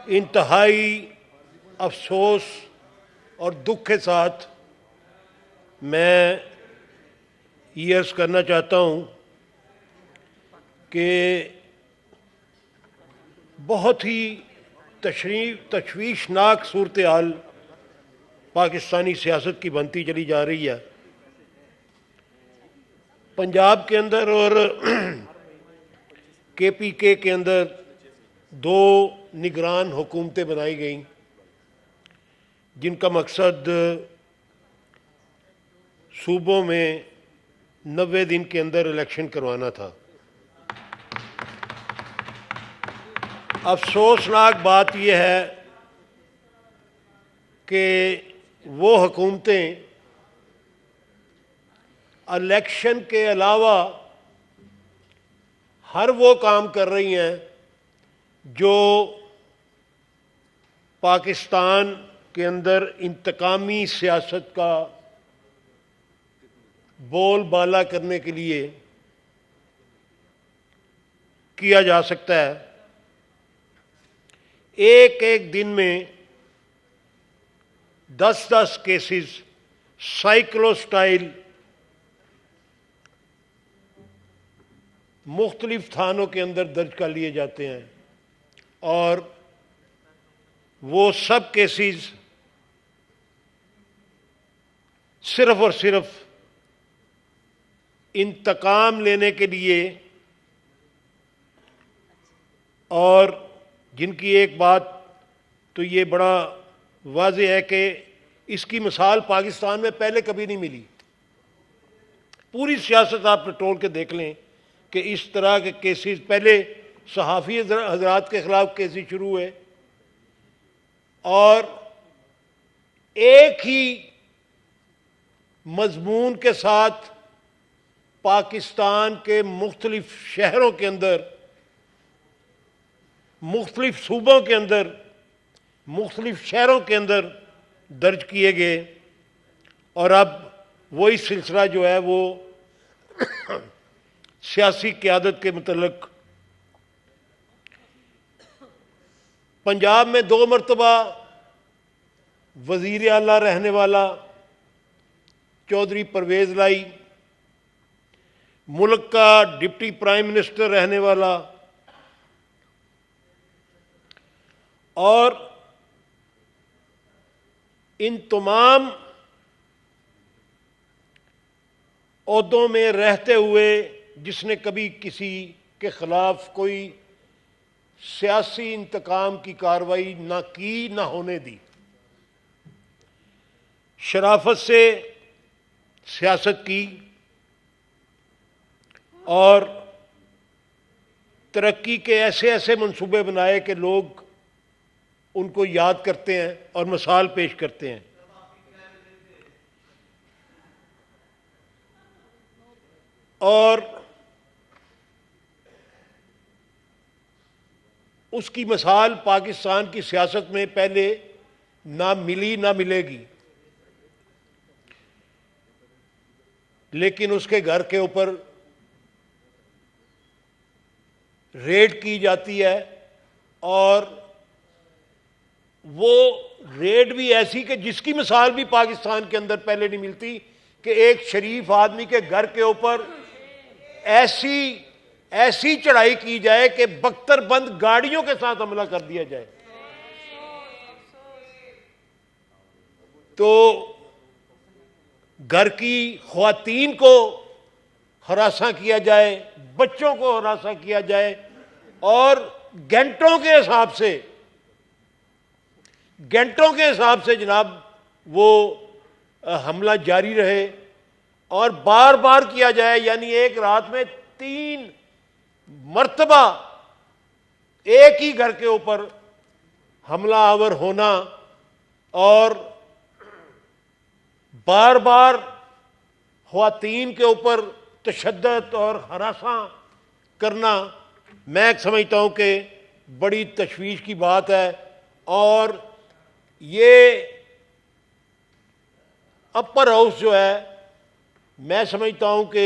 انتہائی افسوس اور دکھ کے ساتھ میں یہ عرض کرنا چاہتا ہوں کہ بہت ہی تشویشناک صورتحال پاکستانی سیاست کی بنتی چلی جا رہی ہے. پنجاب کے اندر اور کے پی کے اندر دو نگران حکومتیں بنائی گئیں جن کا مقصد صوبوں میں 90 دن کے اندر الیکشن کروانا تھا. افسوسناک بات یہ ہے کہ وہ حکومتیں الیکشن کے علاوہ ہر وہ کام کر رہی ہیں جو پاکستان کے اندر انتقامی سیاست کا بول بالا کرنے کے لیے کیا جا سکتا ہے. ایک ایک دن میں 10 کیسز سائیکلو سٹائل مختلف تھانوں کے اندر درج کر لیے جاتے ہیں اور وہ سب کیسز صرف اور صرف انتقام لینے کے لیے اور جن کی ایک بات تو یہ بڑا واضح ہے کہ اس کی مثال پاکستان میں پہلے کبھی نہیں ملی. پوری سیاست آپ پٹرول کے دیکھ لیں کہ اس طرح کے کیسز پہلے صحافی حضرات کے خلاف کیسز شروع ہوئے اور ایک ہی مضمون کے ساتھ پاکستان کے مختلف شہروں کے اندر مختلف صوبوں کے اندر مختلف شہروں کے اندر درج کیے گئے اور اب وہی سلسلہ جو ہے وہ سیاسی قیادت کے متعلق پنجاب میں 2 مرتبہ وزیر اعلیٰ رہنے والا چودھری پرویز لائی، ملک کا ڈپٹی پرائم منسٹر رہنے والا اور ان تمام عہدوں میں رہتے ہوئے جس نے کبھی کسی کے خلاف کوئی سیاسی انتقام کی کارروائی نہ کی نہ ہونے دی، شرافت سے سیاست کی اور ترقی کے ایسے ایسے منصوبے بنائے کہ لوگ ان کو یاد کرتے ہیں اور مثال پیش کرتے ہیں. اور اس کی مثال پاکستان کی سیاست میں پہلے نہ ملی نہ ملے گی، لیکن اس کے گھر کے اوپر ریڈ کی جاتی ہے اور وہ ریڈ بھی ایسی کہ جس کی مثال بھی پاکستان کے اندر پہلے نہیں ملتی کہ ایک شریف آدمی کے گھر کے اوپر ایسی چڑھائی کی جائے کہ بختر بند گاڑیوں کے ساتھ حملہ کر دیا جائے. تو گھر کی خواتین کو ہراساں کیا جائے، بچوں کو ہراساں کیا جائے اور گھنٹوں کے حساب سے جناب وہ حملہ جاری رہے اور بار بار کیا جائے. یعنی ایک رات میں 3 مرتبہ ایک ہی گھر کے اوپر حملہ آور ہونا اور بار بار خواتین کے اوپر تشدد اور ہراساں کرنا میں سمجھتا ہوں کہ بڑی تشویش کی بات ہے. اور یہ اپر ہاؤس جو ہے میں سمجھتا ہوں کہ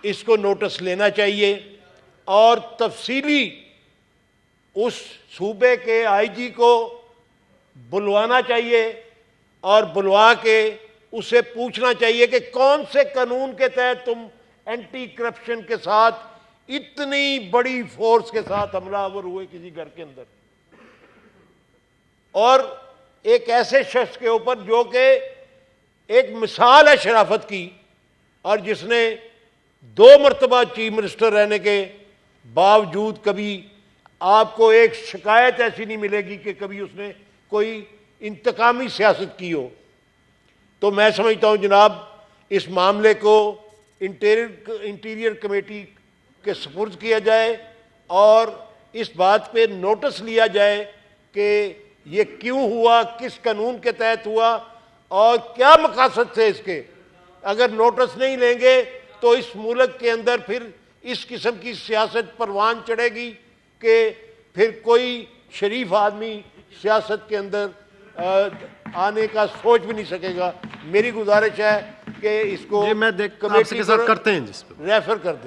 اس کو نوٹس لینا چاہیے اور تفصیلی اس صوبے کے آئی جی کو بلوانا چاہیے اور بلوا کے اسے پوچھنا چاہیے کہ کون سے قانون کے تحت تم اینٹی کرپشن کے ساتھ اتنی بڑی فورس کے ساتھ حملہ آور ہوئے کسی گھر کے اندر، اور ایک ایسے شخص کے اوپر جو کہ ایک مثال ہے شرافت کی، اور جس نے 2 مرتبہ چیف منسٹر رہنے کے باوجود کبھی آپ کو ایک شکایت ایسی نہیں ملے گی کہ کبھی اس نے کوئی انتقامی سیاست کی ہو۔ تو میں سمجھتا ہوں جناب اس معاملے کو انٹیریئر کمیٹی کے سپرد کیا جائے اور اس بات پہ نوٹس لیا جائے کہ یہ کیوں ہوا، کس قانون کے تحت ہوا اور کیا مقاصد تھے اس کے۔ اگر نوٹس نہیں لیں گے تو اس ملک کے اندر پھر اس قسم کی سیاست پروان چڑھے گی کہ پھر کوئی شریف آدمی سیاست کے اندر آنے کا سوچ بھی نہیں سکے گا۔ میری گزارش ہے کہ اس کو آپ سے کے ساتھ کرتے ہیں جس پہ ریفر کر دیں۔